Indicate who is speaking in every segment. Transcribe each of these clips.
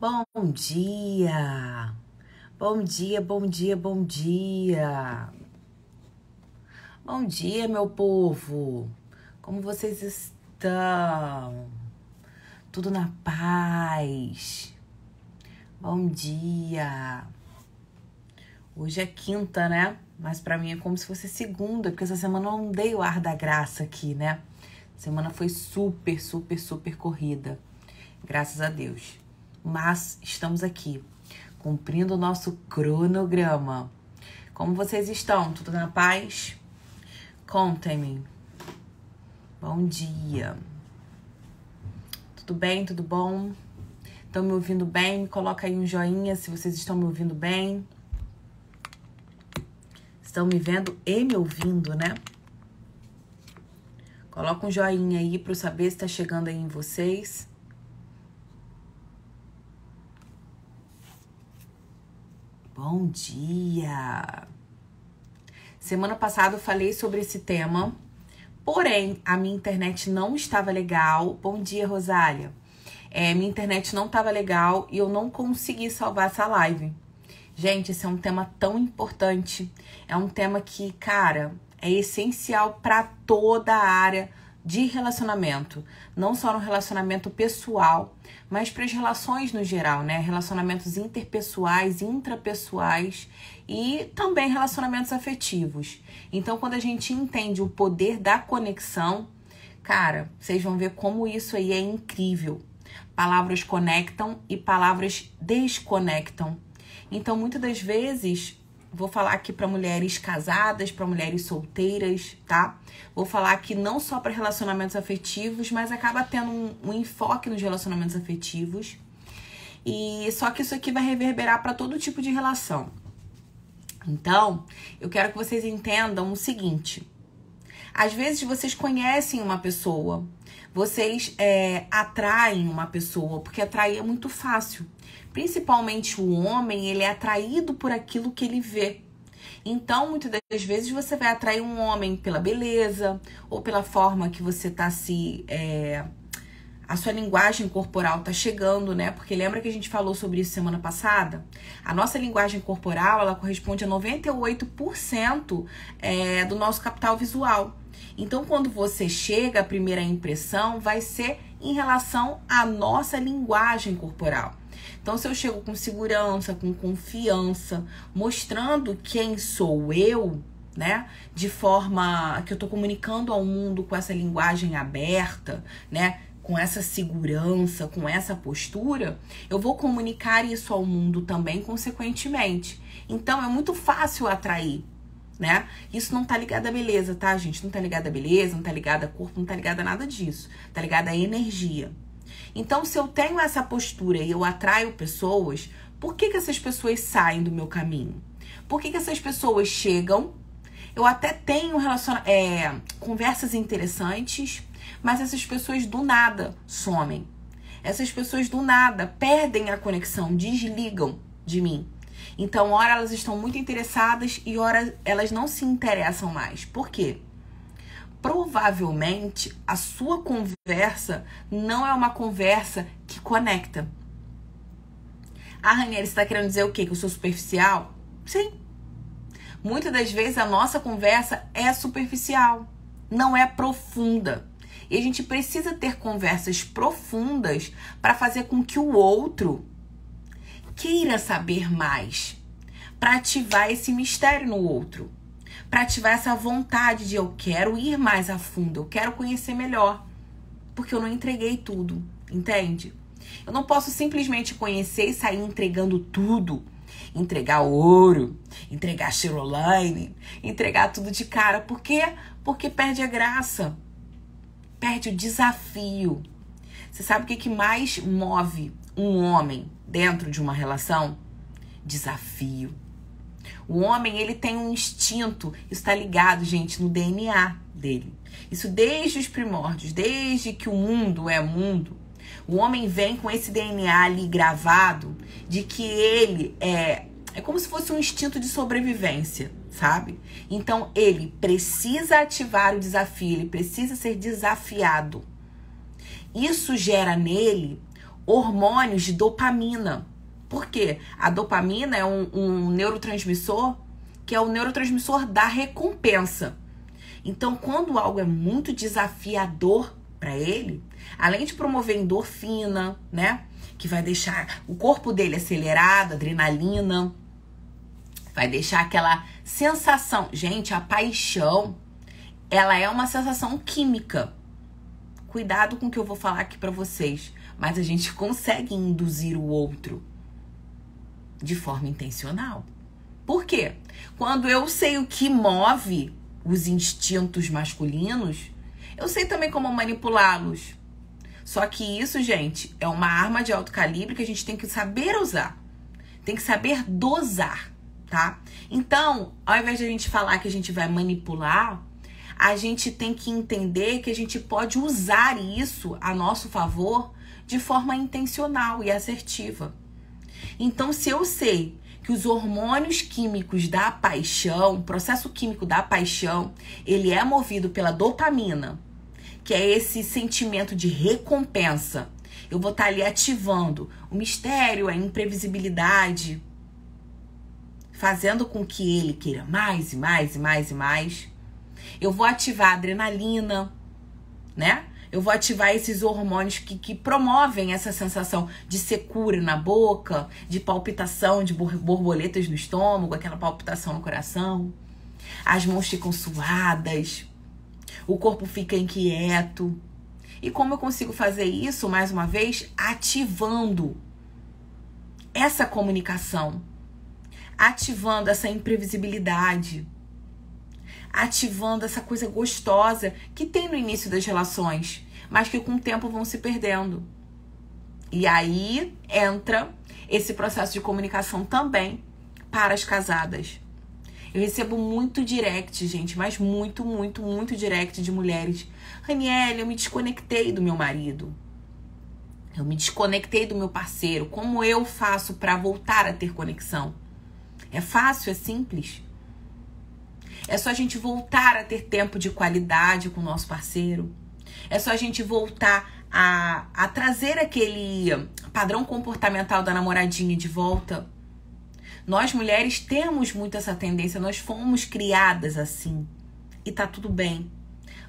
Speaker 1: Bom dia! Bom dia, bom dia, bom dia! Bom dia, meu povo! Como vocês estão? Tudo na paz? Bom dia! Hoje é quinta, né? Mas pra mim é como se fosse segunda, porque essa semana eu não dei o ar da graça aqui, né? A semana foi super, super, super corrida. Graças a Deus. Mas estamos aqui, cumprindo o nosso cronograma. Como vocês estão? Tudo na paz? Contem-me. Bom dia. Tudo bem? Tudo bom? Estão me ouvindo bem? Coloca aí um joinha se vocês estão me ouvindo bem. Estão me vendo e me ouvindo, né? Coloca um joinha aí para eu saber se está chegando aí em vocês. Bom dia! Semana passada eu falei sobre esse tema, porém a minha internet não estava legal. Bom dia, Rosália. Minha internet não estava legal e eu não consegui salvar essa live. Gente, esse é um tema tão importante. É um tema que, cara, é essencial para toda a área de relacionamento. Não só no relacionamento pessoal, mas para as relações no geral, né? Relacionamentos interpessoais, intrapessoais e também relacionamentos afetivos. Então, quando a gente entende o poder da conexão, cara, vocês vão ver como isso aí é incrível. Palavras conectam e palavras desconectam. Então, muitas das vezes, vou falar aqui para mulheres casadas, para mulheres solteiras, tá? Vou falar aqui não só para relacionamentos afetivos, mas acaba tendo um enfoque nos relacionamentos afetivos. E só que isso aqui vai reverberar para todo tipo de relação. Então, eu quero que vocês entendam o seguinte. Às vezes vocês conhecem uma pessoa, vocês atraem uma pessoa, porque atrair é muito fácil. Principalmente o homem, ele é atraído por aquilo que ele vê. Então, muitas das vezes você vai atrair um homem pela beleza, ou pela forma que você tá a sua linguagem corporal tá chegando, né? Porque lembra que a gente falou sobre isso semana passada? A nossa linguagem corporal, ela corresponde a 98% do nosso capital visual. Então, quando você chega, a primeira impressão vai ser em relação à nossa linguagem corporal. Então, se eu chego com segurança, com confiança, mostrando quem sou eu, né? De forma que eu tô comunicando ao mundo com essa linguagem aberta, né? Com essa segurança, com essa postura, eu vou comunicar isso ao mundo também, consequentemente. Então, é muito fácil atrair, né? Isso não tá ligado à beleza, tá, gente? Não tá ligado à beleza, não tá ligado a corpo, não tá ligado a nada disso. Tá ligado à energia. Então, se eu tenho essa postura e eu atraio pessoas, por que essas pessoas saem do meu caminho? Por que essas pessoas chegam? Eu até tenho conversas interessantes, mas essas pessoas do nada somem. Essas pessoas do nada perdem a conexão, desligam de mim. Então, ora elas estão muito interessadas e ora elas não se interessam mais. Por quê? Provavelmente a sua conversa não é uma conversa que conecta. Ranieri, você está querendo dizer o quê? Que eu sou superficial? Sim. Muitas das vezes a nossa conversa é superficial, não é profunda. E a gente precisa ter conversas profundas para fazer com que o outro queira saber mais, para ativar esse mistério no outro. Para ativar essa vontade de eu quero ir mais a fundo, eu quero conhecer melhor, porque eu não entreguei tudo, entende? Eu não posso simplesmente conhecer e sair entregando tudo, entregar ouro, entregar Chiroline, entregar tudo de cara. Por quê? Porque perde a graça, perde o desafio. Você sabe o que mais move um homem dentro de uma relação? Desafio. O homem, ele tem um instinto, isso está ligado, gente, no DNA dele. Isso desde os primórdios, desde que o mundo é mundo. O homem vem com esse DNA ali gravado de que ele é como se fosse um instinto de sobrevivência, sabe? Então, ele precisa ativar o desafio, ele precisa ser desafiado. Isso gera nele hormônios de dopamina. Por quê? A dopamina é um neurotransmissor que é o neurotransmissor da recompensa. Então, quando algo é muito desafiador para ele, além de promover endorfina, né? Que vai deixar o corpo dele acelerado, adrenalina, vai deixar aquela sensação. Gente, a paixão, ela é uma sensação química. Cuidado com o que eu vou falar aqui para vocês, mas a gente consegue induzir o outro de forma intencional. Por quê? Quando eu sei o que move os instintos masculinos, eu sei também como manipulá-los. Só que isso, gente, é uma arma de alto calibre que a gente tem que saber usar. Tem que saber dosar, tá? Então, ao invés de a gente falar que a gente vai manipular, a gente tem que entender que a gente pode usar isso a nosso favor de forma intencional e assertiva. Então, se eu sei que os hormônios químicos da paixão, o processo químico da paixão, ele é movido pela dopamina, que é esse sentimento de recompensa, eu vou estar ali ativando o mistério, a imprevisibilidade, fazendo com que ele queira mais e mais e mais e mais. Eu vou ativar a adrenalina, né? Eu vou ativar esses hormônios que promovem essa sensação de secura na boca, de palpitação, de borboletas no estômago, aquela palpitação no coração. As mãos ficam suadas, o corpo fica inquieto. E como eu consigo fazer isso, mais uma vez, ativando essa comunicação, ativando essa imprevisibilidade, ativando essa coisa gostosa que tem no início das relações, mas que com o tempo vão se perdendo. E aí entra esse processo de comunicação também para as casadas. Eu recebo muito direct, gente, mas muito, muito, muito direct de mulheres. Raniele, eu me desconectei do meu marido. Eu me desconectei do meu parceiro. Como eu faço para voltar a ter conexão? É fácil, é simples. É só a gente voltar a ter tempo de qualidade com o nosso parceiro. É só a gente voltar a trazer aquele padrão comportamental da namoradinha de volta. Nós mulheres temos muito essa tendência, nós fomos criadas assim. E tá tudo bem.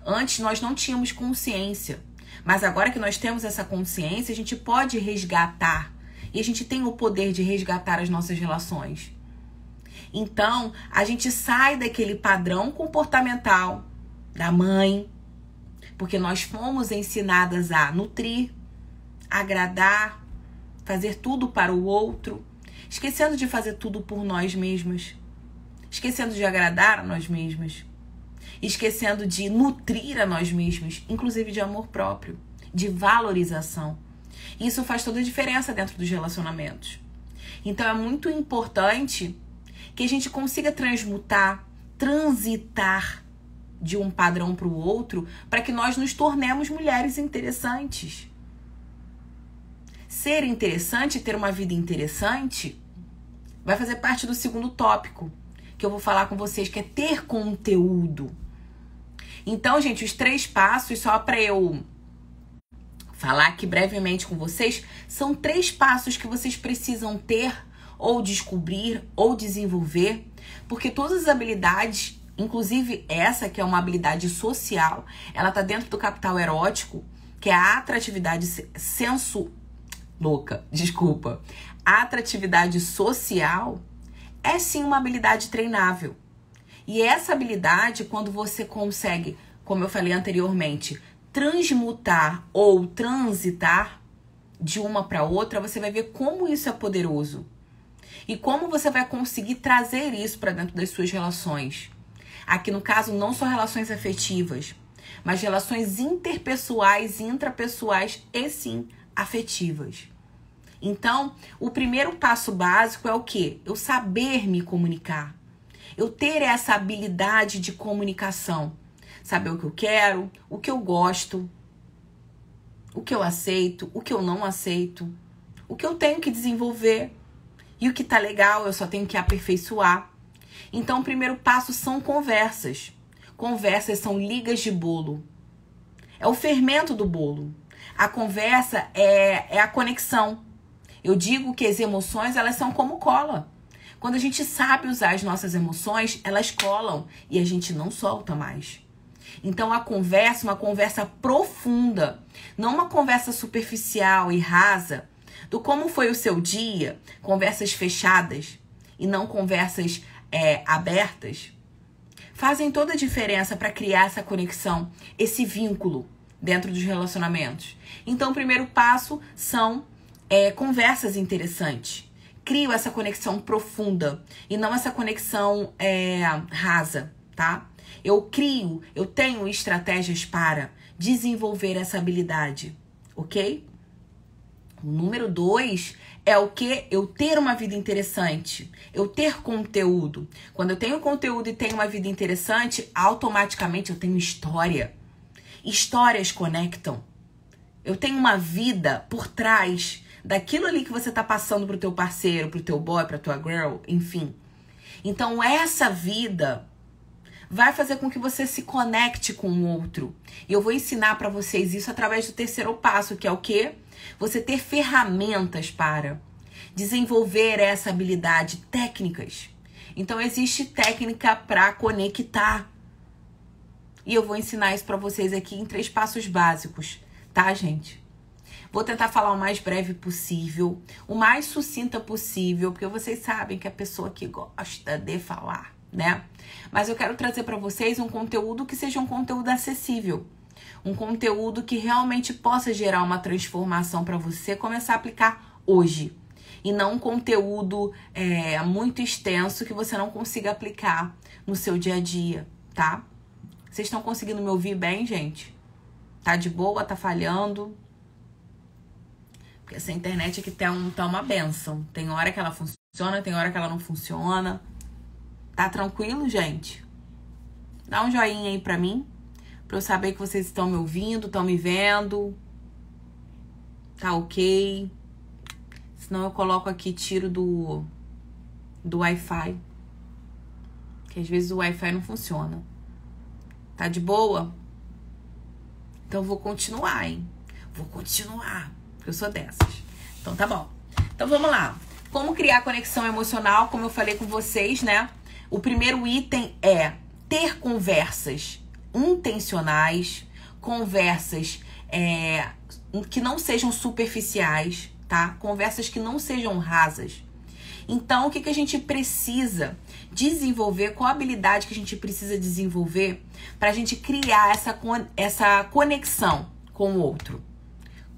Speaker 1: Antes nós não tínhamos consciência. Mas agora que nós temos essa consciência, a gente pode resgatar. E a gente tem o poder de resgatar as nossas relações. Então, a gente sai daquele padrão comportamental da mãe, porque nós fomos ensinadas a nutrir, agradar, fazer tudo para o outro, esquecendo de fazer tudo por nós mesmas, esquecendo de agradar a nós mesmas, esquecendo de nutrir a nós mesmas, inclusive de amor próprio, de valorização. Isso faz toda a diferença dentro dos relacionamentos. Então, é muito importante que a gente consiga transmutar, transitar de um padrão para o outro, para que nós nos tornemos mulheres interessantes. Ser interessante, ter uma vida interessante, vai fazer parte do segundo tópico que eu vou falar com vocês, que é ter conteúdo. Então, gente, os 3 passos, só para eu falar aqui brevemente com vocês, são 3 passos que vocês precisam ter ou descobrir, ou desenvolver, porque todas as habilidades, inclusive essa que é uma habilidade social, ela tá dentro do capital erótico, que é a atratividade a atratividade social é sim uma habilidade treinável. E essa habilidade, quando você consegue, como eu falei anteriormente, transmutar ou transitar de uma para outra, você vai ver como isso é poderoso. E como você vai conseguir trazer isso para dentro das suas relações. Aqui no caso, não só relações afetivas, mas relações interpessoais, intrapessoais e sim, afetivas. Então, o primeiro passo básico é o quê? Eu saber me comunicar. Eu ter essa habilidade de comunicação. Saber o que eu quero, o que eu gosto, o que eu aceito, o que eu não aceito, o que eu tenho que desenvolver. E o que tá legal, eu só tenho que aperfeiçoar. Então, o primeiro passo são conversas. Conversas são ligas de bolo. É o fermento do bolo. A conversa é a conexão. Eu digo que as emoções, elas são como cola. Quando a gente sabe usar as nossas emoções, elas colam e a gente não solta mais. Então a conversa, uma conversa profunda, não uma conversa superficial e rasa, do como foi o seu dia, conversas fechadas e não conversas abertas, fazem toda a diferença para criar essa conexão, esse vínculo dentro dos relacionamentos. Então o primeiro passo são conversas interessantes. Crio essa conexão profunda e não essa conexão rasa, tá? Eu tenho estratégias para desenvolver essa habilidade, ok? O número 2 é o que? Eu ter uma vida interessante, eu ter conteúdo. Quando eu tenho conteúdo e tenho uma vida interessante, automaticamente eu tenho história. Histórias conectam. Eu tenho uma vida por trás daquilo ali que você tá passando pro teu parceiro, pro teu boy, pra tua girl, enfim. Então essa vida vai fazer com que você se conecte com o outro. E eu vou ensinar para vocês isso através do terceiro passo, que é o quê? Você ter ferramentas para desenvolver essa habilidade, técnicas. Então existe técnica para conectar. E eu vou ensinar isso para vocês aqui em 3 passos básicos, tá, gente? Vou tentar falar o mais breve possível, o mais sucinta possível, porque vocês sabem que é a pessoa que gosta de falar, né? Mas eu quero trazer para vocês um conteúdo que seja um conteúdo acessível. Um conteúdo que realmente possa gerar uma transformação para você começar a aplicar hoje. E não um conteúdo muito extenso que você não consiga aplicar no seu dia a dia, tá? Vocês estão conseguindo me ouvir bem, gente? Tá de boa? Tá falhando? Porque essa internet aqui tá uma benção. Tem hora que ela funciona, tem hora que ela não funciona. Tá tranquilo, gente? Dá um joinha aí pra mim, pra eu saber que vocês estão me ouvindo, estão me vendo. Tá ok. Senão eu coloco aqui, tiro do Wi-Fi. Que às vezes o Wi-Fi não funciona. Tá de boa? Então eu vou continuar, hein? Vou continuar, porque eu sou dessas. Então tá bom. Então vamos lá. Como criar conexão emocional, como eu falei com vocês, né? O primeiro item é ter conversas intencionais, conversas que não sejam superficiais, tá? Conversas que não sejam rasas. Então, o que a gente precisa desenvolver, qual a habilidade que a gente precisa desenvolver para a gente criar essa conexão com o outro?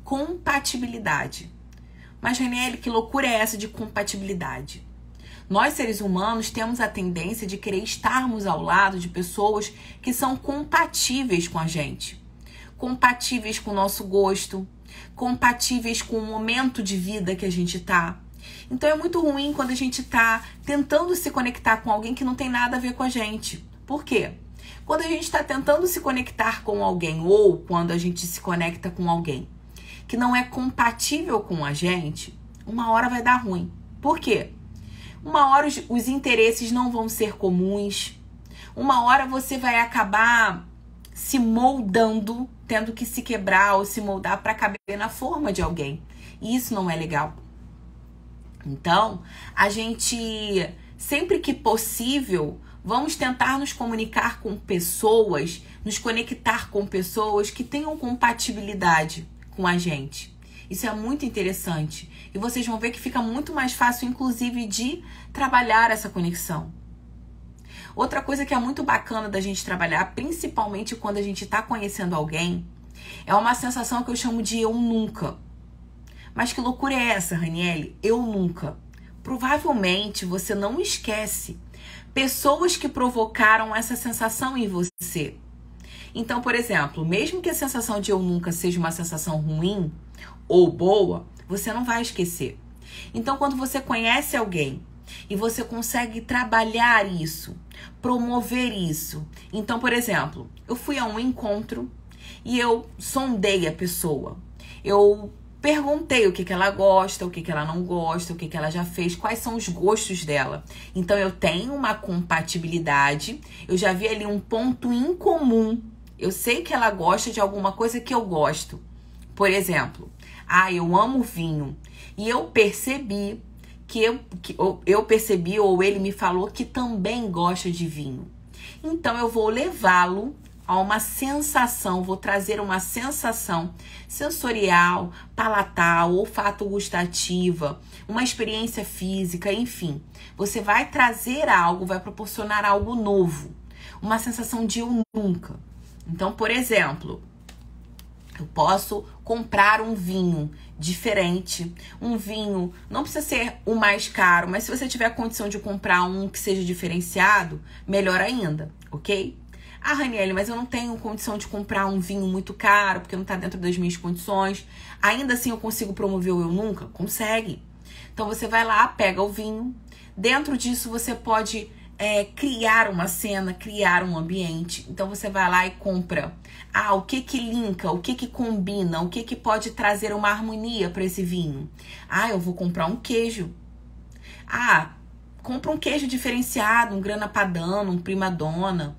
Speaker 1: Compatibilidade. Mas, Raniele, que loucura é essa de compatibilidade? Nós, seres humanos, temos a tendência de querer estarmos ao lado de pessoas que são compatíveis com a gente. Compatíveis com o nosso gosto, compatíveis com o momento de vida que a gente tá. Então é muito ruim quando a gente tá tentando se conectar com alguém que não tem nada a ver com a gente. Por quê? Quando a gente tá tentando se conectar com alguém ou quando a gente se conecta com alguém que não é compatível com a gente, uma hora vai dar ruim. Por quê? Uma hora os interesses não vão ser comuns. Uma hora você vai acabar se moldando, tendo que se quebrar ou se moldar para caber na forma de alguém. E isso não é legal. Então, a gente, sempre que possível, vamos tentar nos comunicar com pessoas, nos conectar com pessoas que tenham compatibilidade com a gente. Isso é muito interessante. E vocês vão ver que fica muito mais fácil, inclusive, de trabalhar essa conexão. Outra coisa que é muito bacana da gente trabalhar, principalmente quando a gente está conhecendo alguém, é uma sensação que eu chamo de eu nunca. Mas que loucura é essa, Raniele? Eu nunca. Provavelmente você não esquece pessoas que provocaram essa sensação em você. Então, por exemplo, mesmo que a sensação de eu nunca seja uma sensação ruim ou boa, você não vai esquecer. Então, quando você conhece alguém e você consegue trabalhar isso, promover isso. Então, por exemplo, eu fui a um encontro e eu sondei a pessoa. Eu perguntei o que ela gosta, o que ela não gosta, o que ela já fez, quais são os gostos dela. Então, eu tenho uma compatibilidade, eu já vi ali um ponto em comum. Eu sei que ela gosta de alguma coisa que eu gosto. Por exemplo, eu amo vinho e eu percebi eu percebi ou ele me falou que também gosta de vinho. Então eu vou levá-lo a uma sensação, vou trazer uma sensação sensorial, palatal, olfato gustativa, uma experiência física, enfim. Você vai trazer algo, vai proporcionar algo novo, uma sensação de eu nunca. Então, por exemplo, eu posso comprar um vinho diferente. Um vinho, não precisa ser o mais caro, mas se você tiver a condição de comprar um que seja diferenciado, melhor ainda, ok? Raniele, mas eu não tenho condição de comprar um vinho muito caro, porque não está dentro das minhas condições. Ainda assim eu consigo promover o Eu Nunca? Consegue. Então você vai lá, pega o vinho. Dentro disso você pode criar uma cena, criar um ambiente. Então você vai lá e compra. O que linka, o que combina, o que pode trazer uma harmonia para esse vinho. Eu vou comprar um queijo. Compra um queijo diferenciado, um grana padano, um prima donna,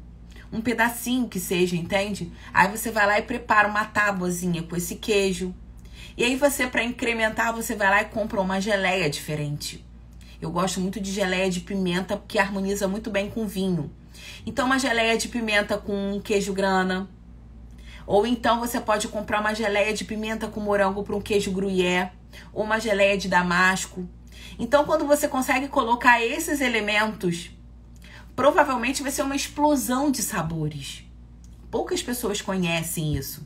Speaker 1: um pedacinho que seja, entende? Aí você vai lá e prepara uma tábuazinha com esse queijo. E aí você, para incrementar, você vai lá e compra uma geleia diferente. Eu gosto muito de geleia de pimenta, porque harmoniza muito bem com vinho. Então, uma geleia de pimenta com queijo grana. Ou então, você pode comprar uma geleia de pimenta com morango para um queijo gruyère. Ou uma geleia de damasco. Então, quando você consegue colocar esses elementos, provavelmente vai ser uma explosão de sabores. Poucas pessoas conhecem isso.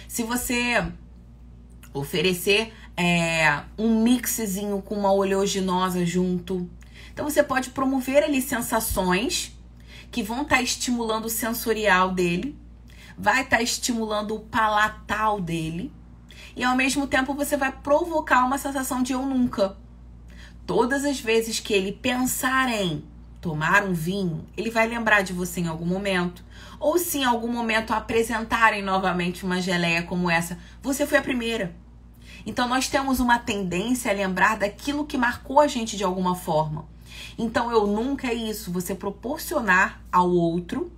Speaker 1: Se você oferecer um mixzinho com uma oleaginosa junto, então você pode promover ali sensações que vão estar estimulando o sensorial dele, vai estar estimulando o palatal dele, e ao mesmo tempo você vai provocar uma sensação de eu nunca. Todas as vezes que ele pensar em tomar um vinho, ele vai lembrar de você em algum momento. Ou se em algum momento apresentarem novamente uma geleia como essa, você foi a primeira. Então nós temos uma tendência a lembrar daquilo que marcou a gente de alguma forma. Então eu nunca é isso, você proporcionar ao outro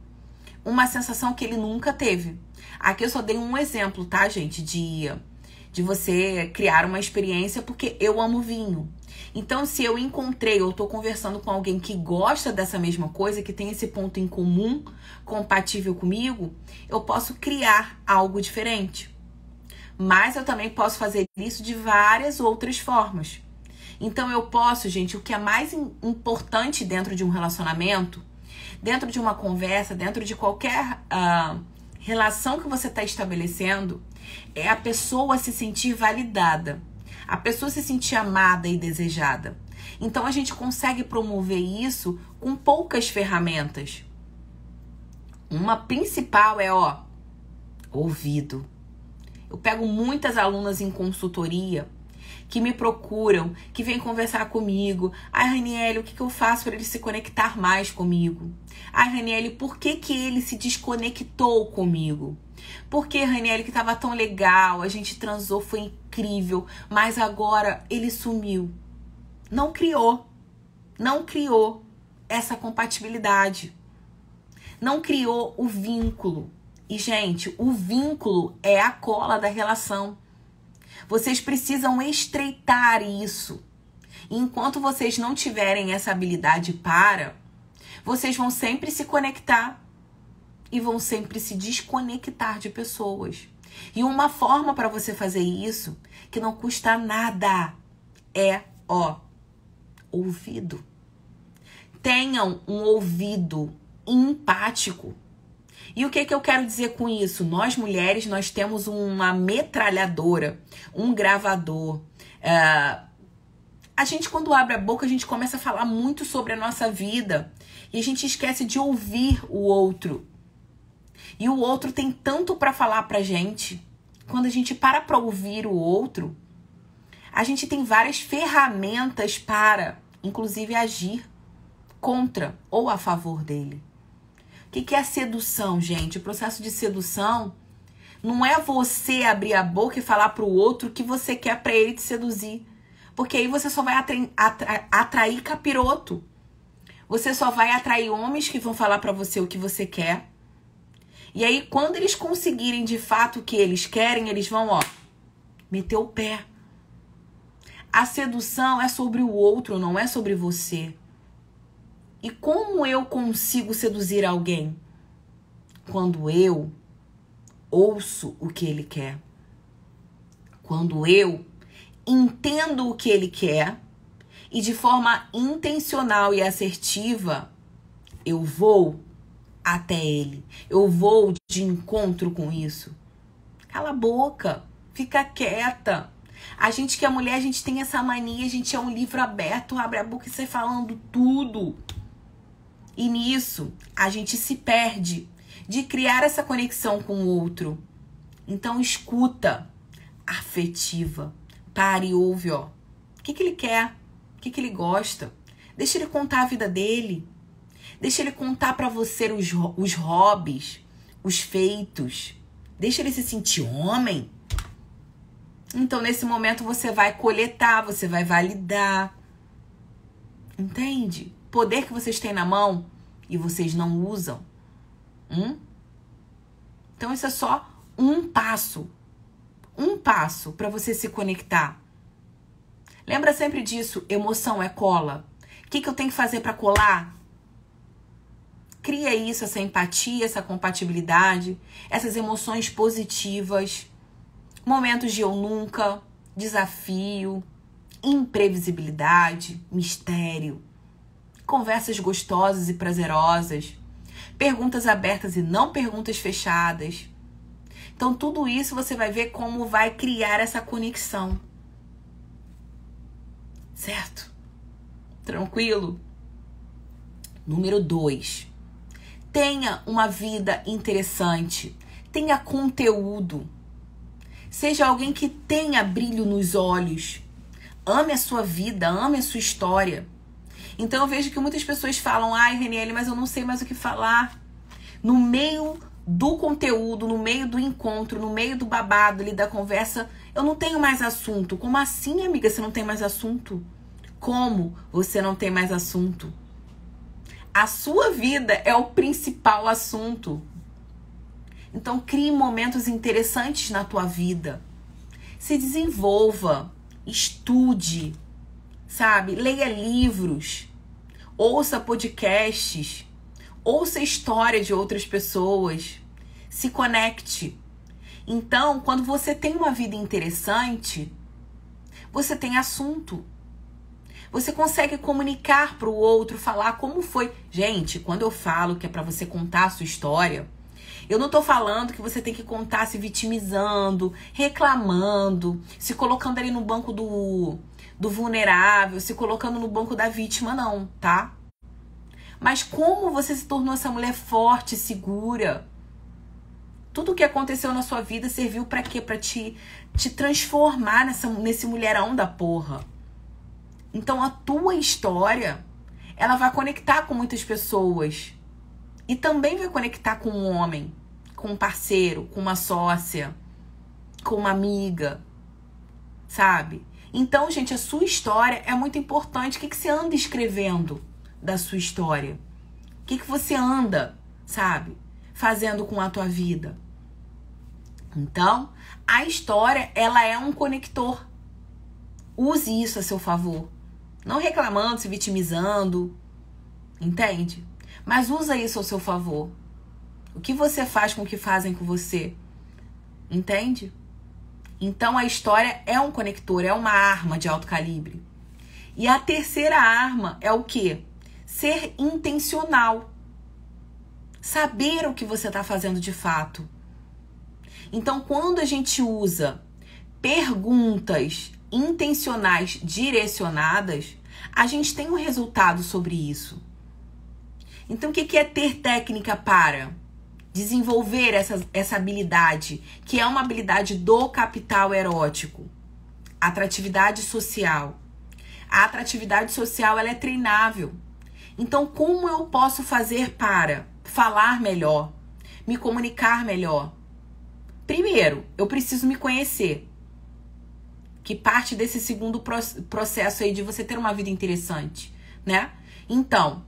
Speaker 1: uma sensação que ele nunca teve. Aqui eu só dei um exemplo, tá, gente, de você criar uma experiência, porque eu amo vinho. Então, se eu encontrei ou estou conversando com alguém que gosta dessa mesma coisa, que tem esse ponto em comum, compatível comigo, eu posso criar algo diferente. Mas eu também posso fazer isso de várias outras formas. Então, eu posso, gente, o que é mais importante dentro de um relacionamento, dentro de uma conversa, dentro de qualquer relação que você está estabelecendo, é a pessoa se sentir validada. A pessoa se sentir amada e desejada. Então, a gente consegue promover isso com poucas ferramentas. Uma principal é, ouvido. Eu pego muitas alunas em consultoria que me procuram, que vêm conversar comigo. Raniele, o que eu faço para ele se conectar mais comigo? Raniele, por que ele se desconectou comigo? Porque, Raniele, que tava tão legal, a gente transou, foi incrível, mas agora ele sumiu. Não criou essa compatibilidade. Não criou o vínculo. E, gente, o vínculo é a cola da relação. Vocês precisam estreitar isso. E enquanto vocês não tiverem essa habilidade vocês vão sempre se conectar e vão sempre se desconectar de pessoas. E uma forma para você fazer isso, que não custa nada, é, ouvido. Tenham um ouvido empático. E o que eu quero dizer com isso? Nós mulheres, nós temos uma metralhadora, um gravador. A gente, quando abre a boca, a gente começa a falar muito sobre a nossa vida. E a gente esquece de ouvir o outro. E o outro tem tanto para falar pra gente. Quando a gente para ouvir o outro, a gente tem várias ferramentas para, inclusive, agir contra ou a favor dele. O que é a sedução, gente? O processo de sedução não é você abrir a boca e falar pro outro o que você quer para ele te seduzir. Porque aí você só vai atrair capiroto. Você só vai atrair homens que vão falar para você o que você quer. E aí, quando eles conseguirem de fato o que eles querem, eles vão, meter o pé. A sedução é sobre o outro, não é sobre você. E como eu consigo seduzir alguém? Quando eu ouço o que ele quer. Quando eu entendo o que ele quer e de forma intencional e assertiva, eu vou até ele. Eu vou de encontro com isso. Cala a boca. Fica quieta. A gente que é mulher, a gente tem essa mania, a gente é um livro aberto, abre a boca e sai falando tudo. E nisso, a gente se perde de criar essa conexão com o outro. Então, escuta afetiva. Pare e ouve, ó. O que ele quer? O que ele gosta? Deixa ele contar a vida dele. Deixa ele contar pra você os hobbies, os feitos. Deixa ele se sentir homem. Então, nesse momento, você vai coletar, você vai validar. Entende? Poder que vocês têm na mão e vocês não usam. Então, isso é só um passo. Um passo para você se conectar. Lembra sempre disso, emoção é cola. O que eu tenho que fazer para colar? Cria isso, essa empatia, essa compatibilidade, essas emoções positivas. Momentos de eu nunca, desafio, imprevisibilidade, mistério, conversas gostosas e prazerosas, perguntas abertas e não perguntas fechadas. Então, tudo isso você vai ver como vai criar essa conexão. Certo? Tranquilo? Número 2. Tenha uma vida interessante. Tenha conteúdo. Seja alguém que tenha brilho nos olhos. Ame a sua vida, ame a sua história. Então eu vejo que muitas pessoas falam: ai, Reniele, mas eu não sei mais o que falar. No meio do conteúdo, no meio do encontro, no meio do babado ali da conversa, eu não tenho mais assunto. Como assim, amiga, você não tem mais assunto? Como você não tem mais assunto? A sua vida é o principal assunto. Então, crie momentos interessantes na tua vida. Se desenvolva, estude, sabe? Leia livros, ouça podcasts, ouça a história de outras pessoas, se conecte. Então, quando você tem uma vida interessante, você tem assunto. Você consegue comunicar para o outro, falar como foi. Gente, quando eu falo que é para você contar a sua história, eu não tô falando que você tem que contar se vitimizando, reclamando, se colocando ali no banco do vulnerável, se colocando no banco da vítima, não, tá? Mas como você se tornou essa mulher forte, segura? Tudo o que aconteceu na sua vida serviu pra quê? Pra te transformar nesse mulherão da porra. Então a tua história, ela vai conectar com muitas pessoas. E também vai conectar com um homem, com um parceiro, com uma sócia, com uma amiga, sabe? Então, gente, a sua história é muito importante. O que você anda escrevendo da sua história? O que você anda, sabe, fazendo com a tua vida? Então, a história, ela é um conector. Use isso a seu favor. Não reclamando, se vitimizando, entende? Mas usa isso ao seu favor. O que você faz com o que fazem com você? Entende? Então a história é um conector, é uma arma de alto calibre. E a terceira arma é o quê? Ser intencional. Saber o que você está fazendo de fato. Então quando a gente usa perguntas intencionais direcionadas, a gente tem um resultado sobre isso. Então, o que é ter técnica para desenvolver essa habilidade, que é uma habilidade do capital erótico? Atratividade social. A atratividade social, ela é treinável. Então, como eu posso fazer para falar melhor, me comunicar melhor? Primeiro, eu preciso me conhecer. Que parte desse segundo processo aí de você ter uma vida interessante, né? Então,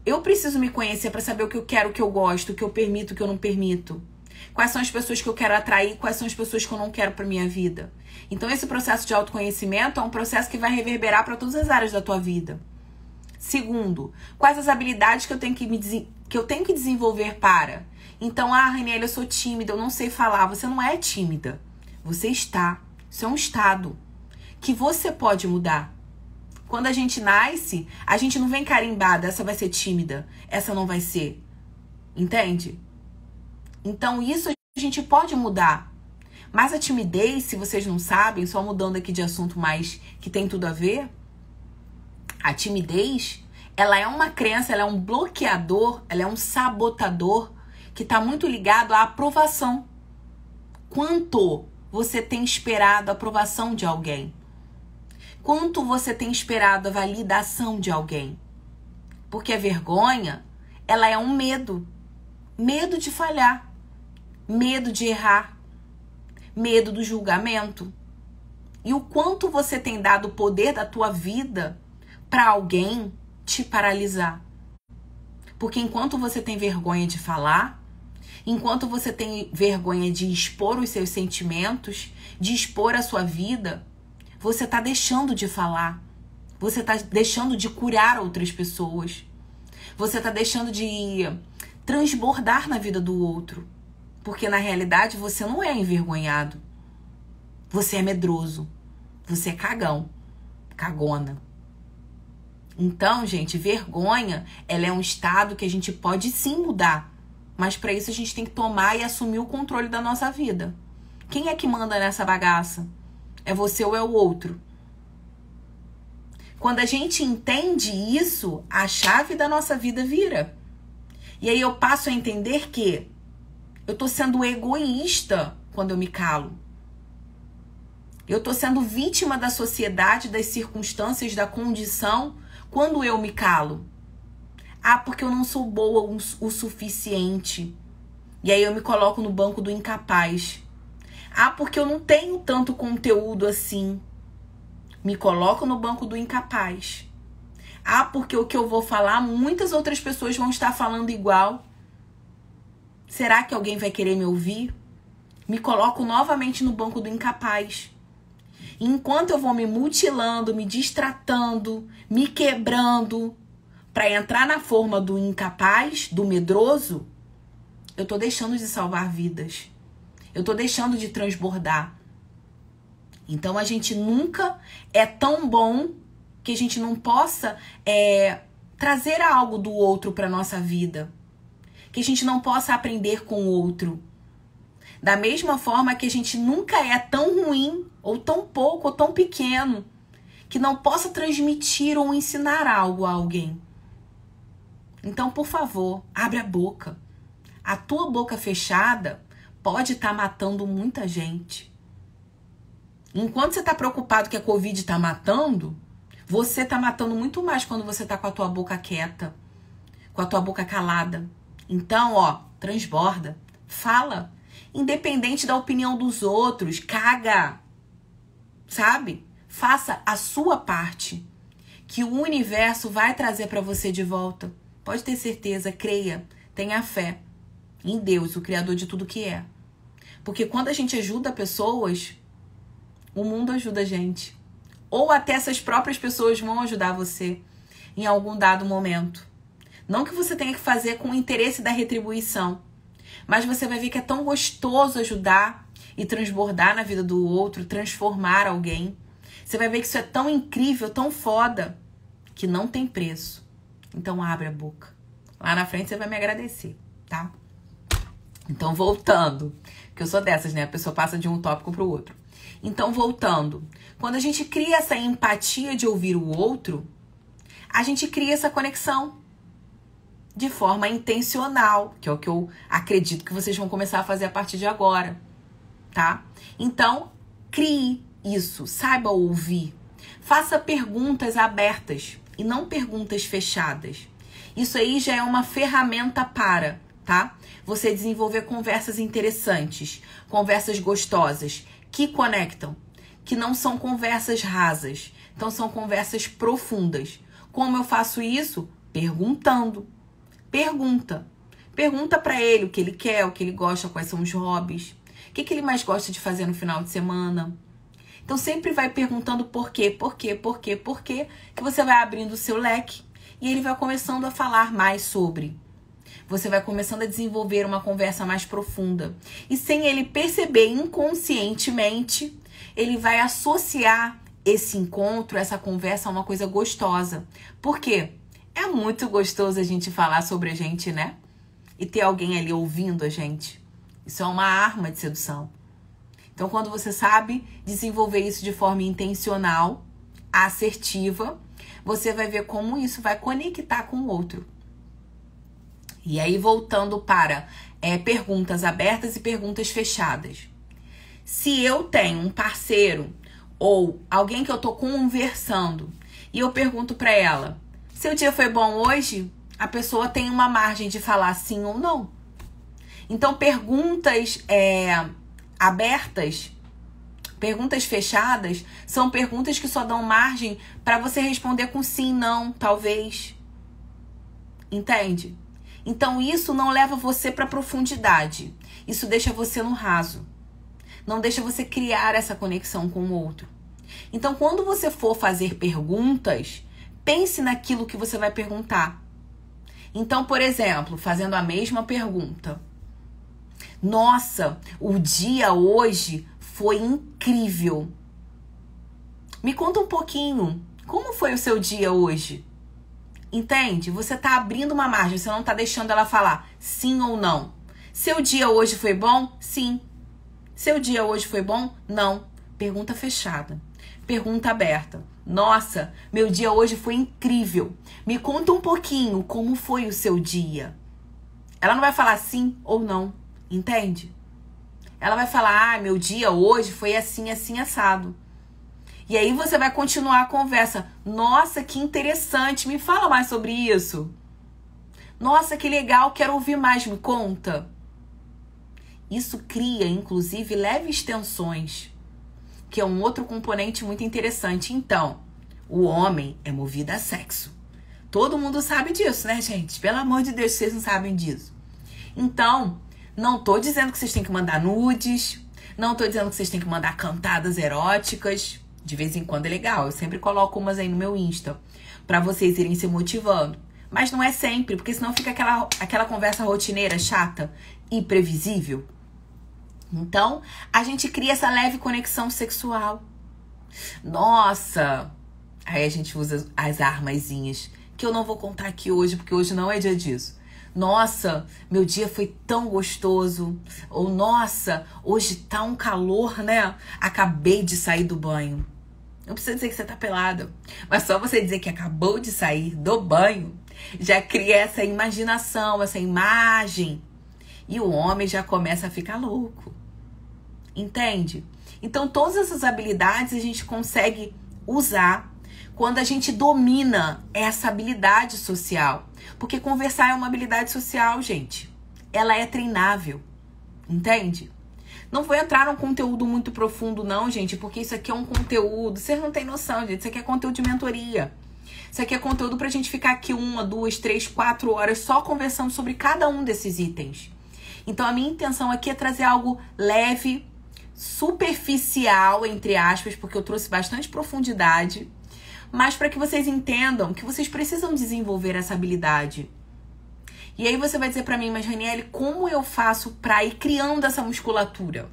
Speaker 1: eu preciso me conhecer para saber o que eu quero, o que eu gosto, o que eu permito, o que eu não permito. Quais são as pessoas que eu quero atrair? Quais são as pessoas que eu não quero para minha vida? Então, esse processo de autoconhecimento é um processo que vai reverberar para todas as áreas da tua vida. Segundo, quais as habilidades que eu tenho que desenvolver para? Então, Raniele, eu sou tímida, eu não sei falar. Você não é tímida. Você está. Isso é um estado que você pode mudar. Quando a gente nasce, a gente não vem carimbada, essa vai ser tímida, essa não vai ser. Entende? Então, isso a gente pode mudar. Mas a timidez, se vocês não sabem, só mudando aqui de assunto, mas que tem tudo a ver, a timidez, ela é uma crença, ela é um bloqueador, ela é um sabotador que está muito ligado à aprovação. Quanto você tem esperado a aprovação de alguém? Quanto você tem esperado a validação de alguém? Porque a vergonha, ela é um medo. Medo de falhar. Medo de errar. Medo do julgamento. E o quanto você tem dado o poder da tua vida para alguém te paralisar. Porque enquanto você tem vergonha de falar, enquanto você tem vergonha de expor os seus sentimentos, de expor a sua vida, você está deixando de falar. Você está deixando de curar outras pessoas. Você está deixando de transbordar na vida do outro. Porque na realidade você não é envergonhado. Você é medroso. Você é cagão. Cagona. Então, gente, vergonha, ela é um estado que a gente pode sim mudar. Mas para isso a gente tem que tomar e assumir o controle da nossa vida. Quem é que manda nessa bagaça? É você ou é o outro? Quando a gente entende isso, a chave da nossa vida vira. E aí eu passo a entender que eu tô sendo egoísta quando eu me calo. Eu tô sendo vítima da sociedade, das circunstâncias, da condição, quando eu me calo. Porque eu não sou boa o suficiente. E aí eu me coloco no banco do incapaz. Porque eu não tenho tanto conteúdo assim. Me coloco no banco do incapaz. Porque o que eu vou falar, muitas outras pessoas vão estar falando igual. Será que alguém vai querer me ouvir? Me coloco novamente no banco do incapaz. E enquanto eu vou me mutilando, me distratando, me quebrando, para entrar na forma do incapaz, do medroso, eu tô deixando de salvar vidas. Eu tô deixando de transbordar. Então a gente nunca é tão bom que a gente não possa trazer algo do outro para nossa vida. Que a gente não possa aprender com o outro. Da mesma forma que a gente nunca é tão ruim, ou tão pouco, ou tão pequeno, que não possa transmitir ou ensinar algo a alguém. Então, por favor, abre a boca. A tua boca fechada pode estar matando muita gente. Enquanto você está preocupado que a Covid está matando, você está matando muito mais quando você está com a tua boca quieta, com a tua boca calada. Então, transborda, fala, independente da opinião dos outros, caga, sabe? Faça a sua parte, que o universo vai trazer para você de volta. Pode ter certeza, creia, tenha fé em Deus, o Criador de tudo que é. Porque quando a gente ajuda pessoas, o mundo ajuda a gente. Ou até essas próprias pessoas vão ajudar você em algum dado momento. Não que você tenha que fazer com o interesse da retribuição, mas você vai ver que é tão gostoso ajudar e transbordar na vida do outro, transformar alguém. Você vai ver que isso é tão incrível, tão foda, que não tem preço. Então abre a boca. Lá na frente você vai me agradecer, tá? Então voltando, porque eu sou dessas, né? A pessoa passa de um tópico pro outro. Então voltando, quando a gente cria essa empatia de ouvir o outro, a gente cria essa conexão de forma intencional, que é o que eu acredito que vocês vão começar a fazer a partir de agora, tá? Então, crie isso, saiba ouvir. Faça perguntas abertas e não perguntas fechadas. Isso aí já é uma ferramenta para, tá? Você desenvolver conversas interessantes, conversas gostosas, que conectam, que não são conversas rasas, então são conversas profundas. Como eu faço isso? Perguntando. Pergunta. Pergunta pra ele o que ele quer, o que ele gosta, quais são os hobbies. O que ele mais gosta de fazer no final de semana. Então sempre vai perguntando por quê, que você vai abrindo o seu leque e ele vai começando a falar mais sobre. Você vai começando a desenvolver uma conversa mais profunda. E sem ele perceber inconscientemente, ele vai associar esse encontro, essa conversa a uma coisa gostosa. Por quê? É muito gostoso a gente falar sobre a gente, né? E ter alguém ali ouvindo a gente. Isso é uma arma de sedução. Então, quando você sabe desenvolver isso de forma intencional, assertiva, você vai ver como isso vai conectar com o outro. E aí, voltando para perguntas abertas e perguntas fechadas. Se eu tenho um parceiro ou alguém que eu tô conversando e eu pergunto para ela, seu dia foi bom hoje? A pessoa tem uma margem de falar sim ou não. Então, perguntas abertas, perguntas fechadas, são perguntas que só dão margem para você responder com sim, não, talvez. Entende? Então, isso não leva você para profundidade. Isso deixa você no raso. Não deixa você criar essa conexão com o outro. Então, quando você for fazer perguntas, pense naquilo que você vai perguntar. Então, por exemplo, fazendo a mesma pergunta. Nossa, o dia hoje foi incrível. Me conta um pouquinho. Como foi o seu dia hoje? Entende? Você tá abrindo uma margem, você não tá deixando ela falar sim ou não. Seu dia hoje foi bom? Sim. Seu dia hoje foi bom? Não. Pergunta fechada. Pergunta aberta. Nossa, meu dia hoje foi incrível. Me conta um pouquinho como foi o seu dia. Ela não vai falar sim ou não. Entende? Ela vai falar, meu dia hoje foi assim, assim, assado. E aí você vai continuar a conversa. Nossa, que interessante, me fala mais sobre isso. Nossa, que legal, quero ouvir mais, me conta. Isso cria, inclusive, leves tensões, que é um outro componente muito interessante. Então, o homem é movido a sexo. Todo mundo sabe disso, né, gente? Pelo amor de Deus, vocês não sabem disso. Então, não tô dizendo que vocês têm que mandar nudes, não tô dizendo que vocês têm que mandar cantadas eróticas. De vez em quando é legal, eu sempre coloco umas aí no meu Insta, pra vocês irem se motivando. Mas não é sempre, porque senão fica aquela conversa rotineira, chata e previsível. Então, a gente cria essa leve conexão sexual. Nossa! Aí a gente usa as armazinhas, que eu não vou contar aqui hoje, porque hoje não é dia disso. Nossa, meu dia foi tão gostoso. Ou, nossa, hoje tá um calor, né? Acabei de sair do banho. Não precisa dizer que você tá pelada, mas só você dizer que acabou de sair do banho, já cria essa imaginação, essa imagem. E o homem já começa a ficar louco. Entende? Então, todas essas habilidades a gente consegue usar quando a gente domina essa habilidade social. Porque conversar é uma habilidade social, gente. Ela é treinável. Entende? Não vou entrar num conteúdo muito profundo, não, gente, porque isso aqui é um conteúdo. Vocês não têm noção, gente. Isso aqui é conteúdo de mentoria. Isso aqui é conteúdo pra gente ficar aqui 1, 2, 3, 4 horas só conversando sobre cada um desses itens. Então, a minha intenção aqui é trazer algo leve, superficial, entre aspas, porque eu trouxe bastante profundidade, mas para que vocês entendam que vocês precisam desenvolver essa habilidade. E aí você vai dizer para mim, mas Raniele, como eu faço para ir criando essa musculatura?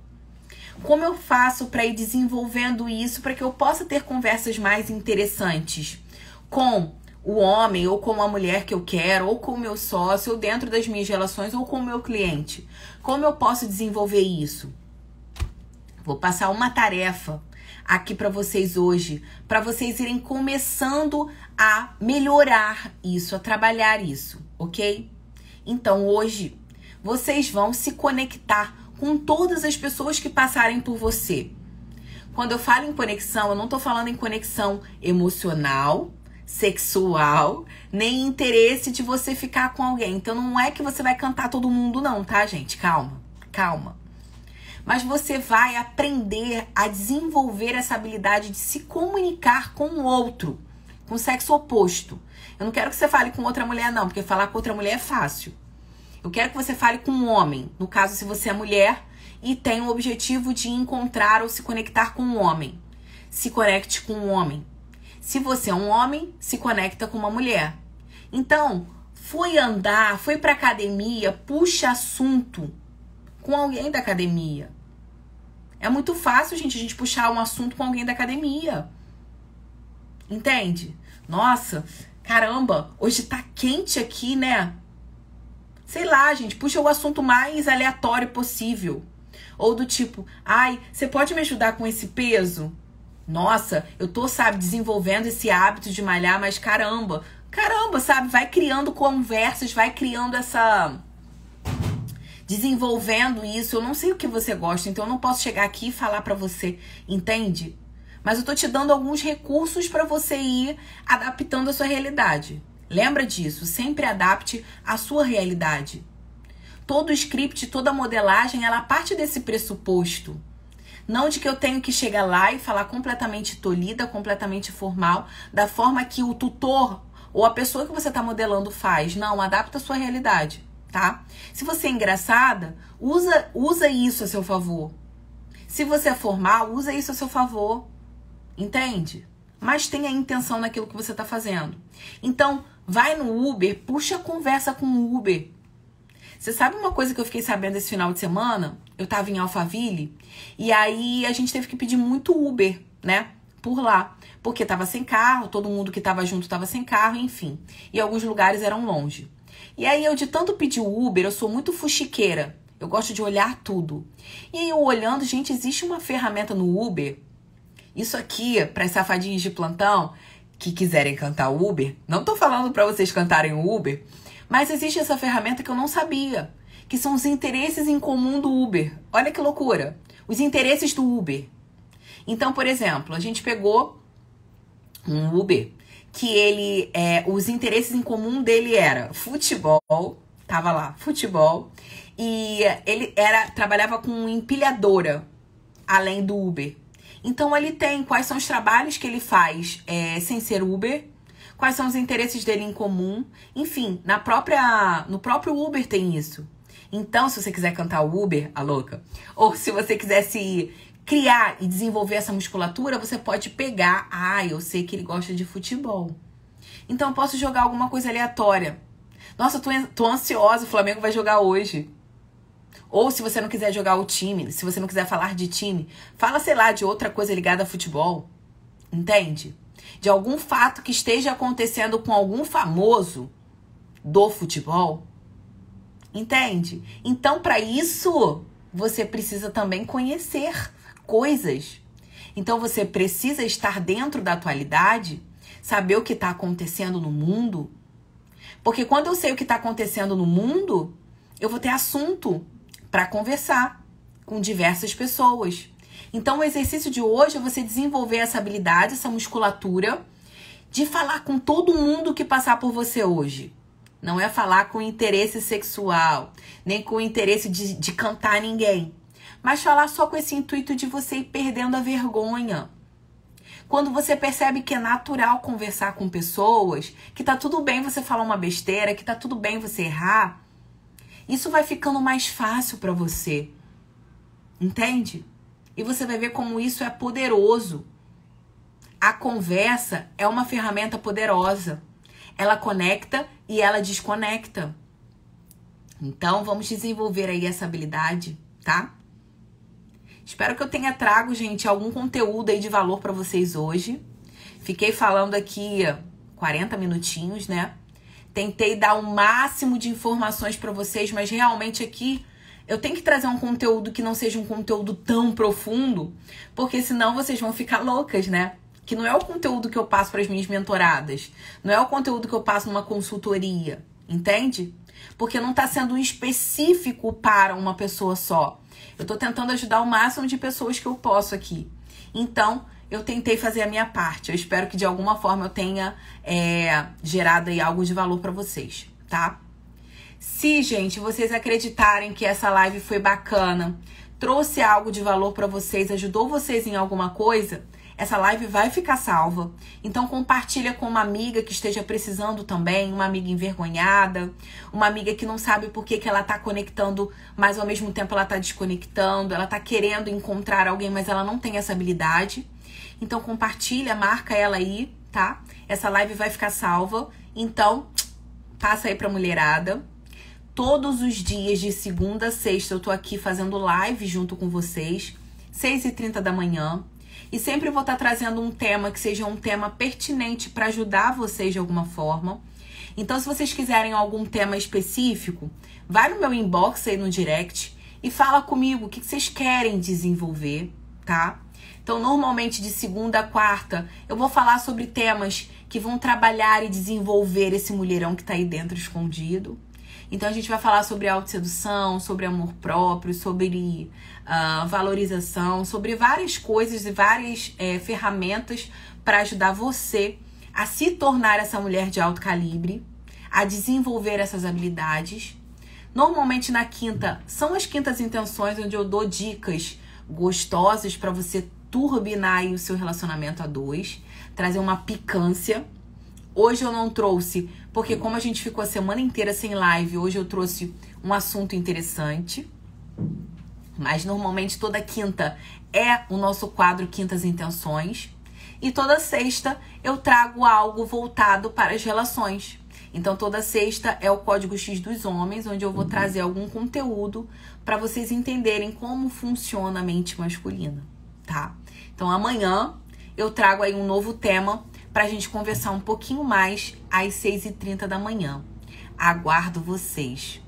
Speaker 1: Como eu faço para ir desenvolvendo isso para que eu possa ter conversas mais interessantes com o homem ou com a mulher que eu quero, ou com o meu sócio, ou dentro das minhas relações, ou com o meu cliente? Como eu posso desenvolver isso? Vou passar uma tarefa aqui para vocês hoje, para vocês irem começando a melhorar isso, a trabalhar isso, ok? Então, hoje, vocês vão se conectar com todas as pessoas que passarem por você. Quando eu falo em conexão, eu não tô falando em conexão emocional, sexual, nem interesse de você ficar com alguém. Então, não é que você vai cantar todo mundo não, tá, gente? Calma, calma. Mas você vai aprender a desenvolver essa habilidade de se comunicar com o outro, com o sexo oposto. Eu não quero que você fale com outra mulher, não, porque falar com outra mulher é fácil. Eu quero que você fale com um homem. No caso, se você é mulher e tem o objetivo de encontrar ou se conectar com um homem. Se conecte com um homem. Se você é um homem, se conecta com uma mulher. Então, foi andar, foi pra academia, puxa assunto com alguém da academia. É muito fácil, gente, a gente puxar um assunto com alguém da academia. Entende? Nossa, caramba, hoje tá quente aqui, né? Sei lá, gente, puxa o assunto mais aleatório possível. Ou do tipo, ai, você pode me ajudar com esse peso? Nossa, eu tô, sabe, desenvolvendo esse hábito de malhar, mas caramba, sabe? Vai criando conversas, vai criando desenvolvendo isso. Eu não sei o que você gosta, então eu não posso chegar aqui e falar pra você, entende? Mas eu tô te dando alguns recursos pra você ir adaptando a sua realidade. Lembra disso, sempre adapte a sua realidade. Todo script, toda modelagem, ela parte desse pressuposto. Não de que eu tenho que chegar lá e falar completamente tolhida, completamente formal, da forma que o tutor ou a pessoa que você tá modelando faz. Não, adapta a sua realidade, tá? Se você é engraçada, usa isso a seu favor. Se você é formal, usa isso a seu favor. Entende? Mas tenha intenção naquilo que você tá fazendo. Então, vai no Uber, puxa a conversa com o Uber. Você sabe uma coisa que eu fiquei sabendo esse final de semana? Eu tava em Alphaville e aí a gente teve que pedir muito Uber, né? Por lá. Porque tava sem carro, todo mundo que tava junto tava sem carro, enfim. E alguns lugares eram longe. E aí eu de tanto pedir o Uber, eu sou muito fuxiqueira. Eu gosto de olhar tudo. E aí eu olhando, gente, existe uma ferramenta no Uber. Isso aqui, para as safadinhas de plantão que quiserem cantar Uber. Não tô falando para vocês cantarem o Uber. Mas existe essa ferramenta que eu não sabia. Que são os interesses em comum do Uber. Olha que loucura. Os interesses do Uber. Então, por exemplo, a gente pegou um Uber que ele, os interesses em comum dele era futebol, tava lá, futebol, e ele trabalhava com empilhadora, além do Uber. Então, ele tem quais são os trabalhos que ele faz sem ser Uber, quais são os interesses dele em comum, enfim, no próprio Uber tem isso. Então, se você quiser cantar o Uber, a louca, ou se você quiser se criar e desenvolver essa musculatura, você pode pegar, eu sei que ele gosta de futebol. Então, eu posso jogar alguma coisa aleatória. Nossa, tô ansiosa, o Flamengo vai jogar hoje. Ou se você não quiser jogar o time, se você não quiser falar de time, fala, sei lá, de outra coisa ligada a futebol. Entende? De algum fato que esteja acontecendo com algum famoso do futebol. Entende? Então, para isso, você precisa também conhecer coisas. Então, você precisa estar dentro da atualidade, saber o que está acontecendo no mundo. Porque quando eu sei o que está acontecendo no mundo, eu vou ter assunto para conversar com diversas pessoas. Então, o exercício de hoje é você desenvolver essa habilidade, essa musculatura, de falar com todo mundo que passar por você hoje. Não é falar com interesse sexual, nem com interesse de cantar ninguém. Mas falar só com esse intuito de você ir perdendo a vergonha. Quando você percebe que é natural conversar com pessoas, que tá tudo bem você falar uma besteira, que tá tudo bem você errar, isso vai ficando mais fácil para você. Entende? E você vai ver como isso é poderoso. A conversa é uma ferramenta poderosa. Ela conecta e ela desconecta. Então, vamos desenvolver aí essa habilidade, tá? Espero que eu tenha trago, gente, algum conteúdo aí de valor para vocês hoje. Fiquei falando aqui 40 minutinhos, né? Tentei dar o máximo de informações para vocês, mas realmente aqui eu tenho que trazer um conteúdo que não seja um conteúdo tão profundo, porque senão vocês vão ficar loucas, né? Que não é o conteúdo que eu passo para as minhas mentoradas, não é o conteúdo que eu passo numa consultoria, entende? Porque não está sendo específico para uma pessoa só. Eu estou tentando ajudar o máximo de pessoas que eu posso aqui. Então, eu tentei fazer a minha parte. Eu espero que de alguma forma eu tenha gerado aí algo de valor para vocês, tá? Se, gente, vocês acreditarem que essa live foi bacana, trouxe algo de valor para vocês, ajudou vocês em alguma coisa, essa live vai ficar salva. Então compartilha com uma amiga que esteja precisando também, uma amiga envergonhada, uma amiga que não sabe por que ela tá conectando, mas ao mesmo tempo ela tá desconectando, ela tá querendo encontrar alguém, mas ela não tem essa habilidade. Então compartilha, marca ela aí, tá? Essa live vai ficar salva. Então, passa aí pra mulherada. Todos os dias, de segunda a sexta, eu tô aqui fazendo live junto com vocês, 6h30 da manhã. E sempre vou estar trazendo um tema que seja um tema pertinente para ajudar vocês de alguma forma. Então, se vocês quiserem algum tema específico, vai no meu inbox aí no direct e fala comigo o que vocês querem desenvolver, tá? Então, normalmente de segunda a quarta, eu vou falar sobre temas que vão trabalhar e desenvolver esse mulherão que tá aí dentro escondido. Então, a gente vai falar sobre autossedução, sobre amor próprio, sobre valorização, sobre várias coisas e várias ferramentas para ajudar você a se tornar essa mulher de alto calibre, a desenvolver essas habilidades. Normalmente, na quinta, são as quintas intenções, onde eu dou dicas gostosas para você turbinar aí o seu relacionamento a dois, trazer uma picância. Hoje eu não trouxe, porque como a gente ficou a semana inteira sem live, hoje eu trouxe um assunto interessante. Mas normalmente toda quinta é o nosso quadro Quintas Intenções. E toda sexta eu trago algo voltado para as relações. Então toda sexta é o Código X dos Homens, onde eu vou trazer algum conteúdo para vocês entenderem como funciona a mente masculina, tá? Então amanhã eu trago aí um novo tema pra gente conversar um pouquinho mais às 6h30 da manhã. Aguardo vocês.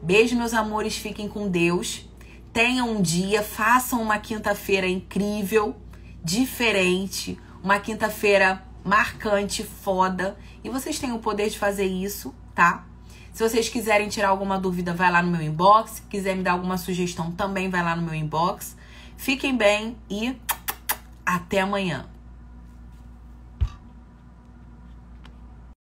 Speaker 1: Beijo, meus amores. Fiquem com Deus. Tenham um dia. Façam uma quinta-feira incrível, diferente. Uma quinta-feira marcante, foda. E vocês têm o poder de fazer isso, tá? Se vocês quiserem tirar alguma dúvida, vai lá no meu inbox. Se quiser me dar alguma sugestão, também vai lá no meu inbox. Fiquem bem e até amanhã.